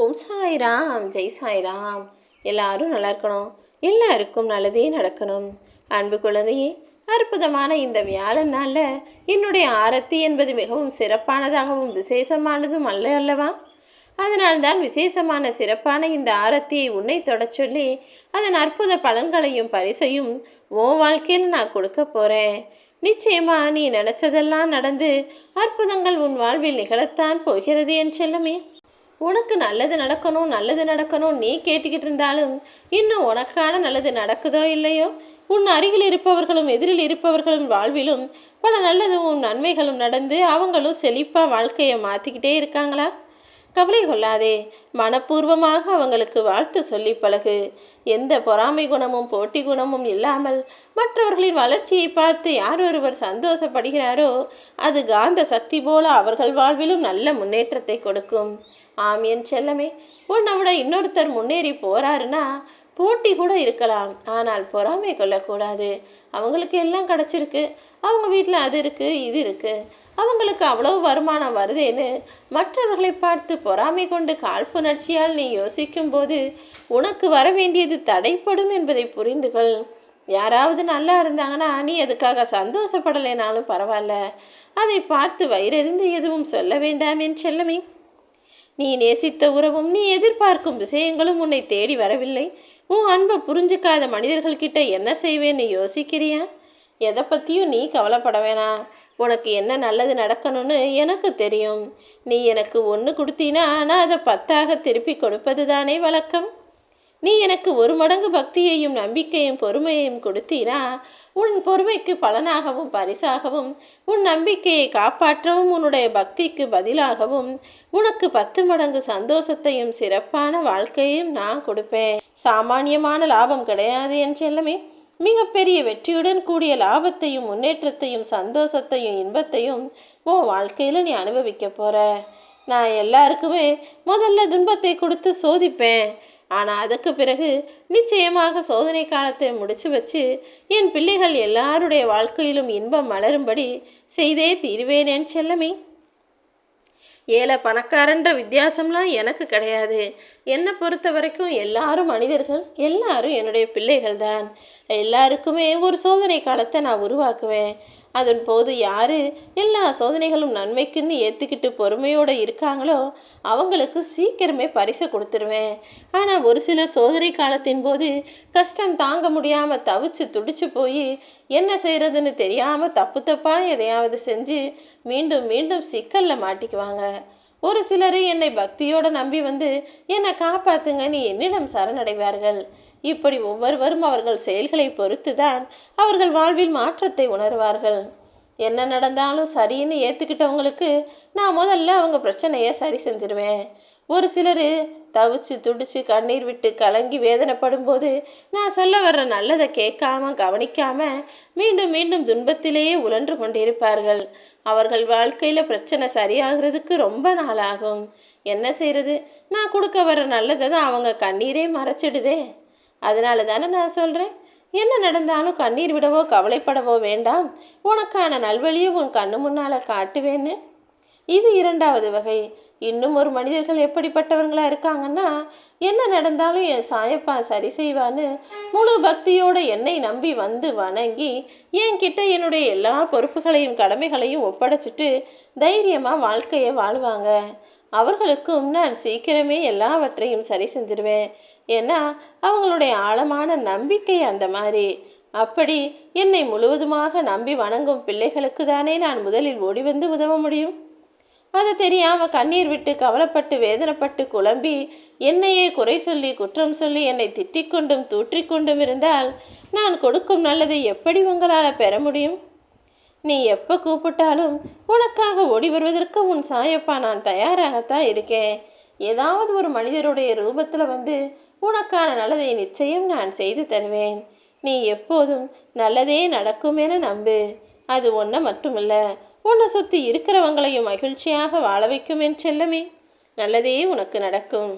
ஓம் சாய்ராம், ஜெய் சாய்ராம். எல்லாரும் நல்லா இருக்கணும், எல்லாருக்கும் நல்லதே நடக்கணும். அன்பு குழந்தையே, அற்புதமான இந்த வியாழன் நாளில் என்னுடைய ஆரத்தி என்பது மிகவும் சிறப்பானதாகவும் விசேஷமானதும் அல்லவா? அதனால்தான் விசேஷமான சிறப்பான இந்த ஆரத்தியை உன்னை தொடச் சொல்லி அதன் அற்புத பலன்களையும் பரிசையும் உன் வாழ்க்கையில் நான் கொடுக்க போகிறேன். நிச்சயமா நீ நினச்சதெல்லாம் நடந்து அற்புதங்கள் உன் வாழ்வில் நிகழத்தான் போகிறது என் செல்லமே. உனக்கு நல்லது நடக்கணும் நல்லது நடக்கணும் நீ கேட்டுக்கிட்டு இருந்தாலும் இன்னும் உனக்கான நல்லது நடக்குதோ இல்லையோ, உன் அருகில் இருப்பவர்களும் எதிரில் இருப்பவர்களும் வாழ்விலும் பல நல்லதும் நன்மைகளும் நடந்து அவங்களும் செழிப்பாக வாழ்க்கையை மாற்றிக்கிட்டே இருக்காங்களா? கவலை கொள்ளாதே, மனப்பூர்வமாக அவங்களுக்கு வாழ்த்து சொல்லி பழகு. எந்த பொறாமை குணமும் போட்டி குணமும் இல்லாமல் மற்றவர்களின் வளர்ச்சியை பார்த்து யார் ஒருவர் சந்தோஷப்படுகிறாரோ அது காந்த சக்தி போல அவர்கள் வாழ்விலும் நல்ல முன்னேற்றத்தை கொடுக்கும். ஆம் என் செல்லமே, உன்னை விட இன்னொருத்தர் முன்னேறி போறாருன்னா போட்டி கூட இருக்கலாம், ஆனால் பொறாமை கொள்ளக்கூடாது. அவங்களுக்கு எல்லாம் கிடச்சிருக்கு, அவங்க வீட்டில் அது இருக்குது இது இருக்குது, அவங்களுக்கு அவ்வளவு வருமானம் வருதேன்னு மற்றவர்களை பார்த்து பொறாமை கொண்டு காழ்ப்புணர்ச்சியால் நீ யோசிக்கும் போது உனக்கு வர வேண்டியது தடைப்படும் என்பதை புரிந்துகொள். யாராவது நல்லா இருந்தாங்கன்னா நீ அதுக்காக சந்தோஷப்படலைனாலும் பரவாயில்ல, அதை பார்த்து வயிறறிந்து எதுவும் சொல்ல வேண்டாம் என் செல்லமே. நீ நேசித்த உறவும் நீ எதிர்பார்க்கும் விஷயங்களும் உன்னை தேடி வரவில்லை. உன் அன்பை புரிஞ்சுக்காத மனிதர்கள்கிட்ட என்ன செய்வேன்னு யோசிக்கிறியா? எதை பற்றியும் நீ கவலைப்பட வேணாம். உனக்கு என்ன நல்லது நடக்கணும்னு எனக்கு தெரியும். நீ எனக்கு ஒன்று கொடுத்தீனா நான் அதை 10ஆக திருப்பி கொடுப்பது தானே வழக்கம். நீ எனக்கு 1 மடங்கு பக்தியையும் நம்பிக்கையும் பொறுமையையும் கொடுத்தீனா உன் பொறுமைக்கு பலனாகவும் பரிசாகவும் உன் நம்பிக்கையை காப்பாற்றவும் உன்னுடைய பக்திக்கு பதிலாகவும் உனக்கு 10 மடங்கு சந்தோஷத்தையும் சிறப்பான வாழ்க்கையும் நான் கொடுப்பேன். சாமானியமான லாபம் கிடையாது என் செல்லமே. மிகப்பெரிய வெற்றியுடன் கூடிய லாபத்தையும் முன்னேற்றத்தையும் சந்தோஷத்தையும் இன்பத்தையும் உன் வாழ்க்கையில் நீ அனுபவிக்க போகிற. நான் எல்லாருக்குமே முதல்ல துன்பத்தை கொடுத்து சோதிப்பேன். ஆனால் அதுக்கு பிறகு நிச்சயமாக சோதனை காலத்தை முடிச்சு வச்சு என் பிள்ளைகள் எல்லாருடைய வாழ்க்கையிலும் இன்பம் மலரும்படி செய்தே தீர்வேன் என் செல்லமே. ஏழை பணக்காரன்ற வித்தியாசம்லாம் எனக்கு கிடையாது. என்னை பொறுத்த வரைக்கும் எல்லாரும் மனிதர்கள், எல்லாரும் என்னுடைய பிள்ளைகள் தான். எல்லாருக்குமே ஒரு சோதனை காலத்தை நான் உருவாக்குவேன். அதன் போது யார் எல்லா சோதனைகளும் நன்மைக்குன்னு ஏற்றுக்கிட்டு பொறுமையோடு இருக்காங்களோ அவங்களுக்கு சீக்கிரமே பரிசு கொடுத்துருவேன். ஆனால் ஒரு சிலர் சோதனை காலத்தின் போது கஷ்டம் தாங்க முடியாமல் தவிச்சு துடிச்சு போய் என்ன செய்கிறதுன்னு தெரியாமல் தப்பு தப்பாக எதையாவது செஞ்சு மீண்டும் மீண்டும் சிக்கலில் மாட்டிக்குவாங்க. ஒரு சிலர் என்னை பக்தியோடு நம்பி வந்து என்னை காப்பாற்றுங்க நீ என்னிடம் சரணடைவார்கள். இப்படி ஒவ்வொருவரும் அவர்கள் செயல்களை பொறுத்து தான் அவர்கள் வாழ்வில் மாற்றத்தை உணர்வார்கள். என்ன நடந்தாலும் சரின்னு ஏற்றுக்கிட்டவங்களுக்கு நான் முதல்ல அவங்க பிரச்சனையை சரி செஞ்சிருவேன். ஒரு சிலர் தவிச்சு துடிச்சு கண்ணீர் விட்டு கலங்கி வேதனைப்படும் போது நான் சொல்ல வர்ற நல்லதை கேட்காம கவனிக்காம மீண்டும் மீண்டும் துன்பத்திலேயே உழன்று கொண்டிருப்பார்கள். அவர்கள் வாழ்க்கையில் பிரச்சனை சரியாகிறதுக்கு ரொம்ப நாளாகும். என்ன செய்கிறது, நான் கொடுக்க வர்ற நல்லதை தான் அவங்க கண்ணீரே மறைச்சிடுதே. அதனால தானே நான் சொல்கிறேன், என்ன நடந்தாலும் கண்ணீர் விடவோ கவலைப்படவோ வேண்டாம், உனக்கான நல்வழியை உன் கண்ணு முன்னால் காட்டுவேன்னு. இது 2வது வகை. இன்னும் ஒரு மனிதர்கள் எப்படிப்பட்டவங்களாக இருக்காங்கன்னா, என்ன நடந்தாலும் என் சாயப்பா சரி செய்வான்னு முழு பக்தியோடு என்னை நம்பி வந்து வணங்கி என்கிட்ட என்னுடைய எல்லா பொறுப்புகளையும் கடமைகளையும் ஒப்படைச்சிட்டு தைரியமாக வாழ்க்கையை வாழ்வாங்க. அவர்களுக்கும் நான் சீக்கிரமே எல்லாவற்றையும் சரி செஞ்சிருவேன். ஏன்னா அவங்களுடைய ஆழமான நம்பிக்கை அந்த மாதிரி. அப்படி என்னை முழுவதுமாக நம்பி வணங்கும் பிள்ளைகளுக்கு தானே நான் முதலில் ஓடி வந்து உதவ முடியும். அது தெரியாமல் கண்ணீர் விட்டு கவலைப்பட்டு வேதனைப்பட்டு குழம்பி என்னையே குறை சொல்லி குற்றம் சொல்லி என்னை திட்டிக்கொண்டும் தூற்றிக்கொண்டும் இருந்தால் நான் கொடுக்கும் நல்லதை எப்படி உங்களால் பெற முடியும்? நீ எப்போ கூப்பிட்டாலும் உனக்காக ஓடி வருவதற்கு உன் சாயப்பா நான் தயாராகத்தான் இருக்கேன். ஏதாவது ஒரு மனிதருடைய ரூபத்தில் வந்து உனக்கான நல்லதை நிச்சயம் நான் செய்து தருவேன். நீ எப்போதும் நல்லதே நடக்கும் என நம்பு. அது ஒன்றை மட்டுமில்ல, உன்னை சுற்றி இருக்கிறவங்களையும் மகிழ்ச்சியாக வாழ வைக்கும் என் செல்லமே. நல்லதே உனக்கு நடக்கும்.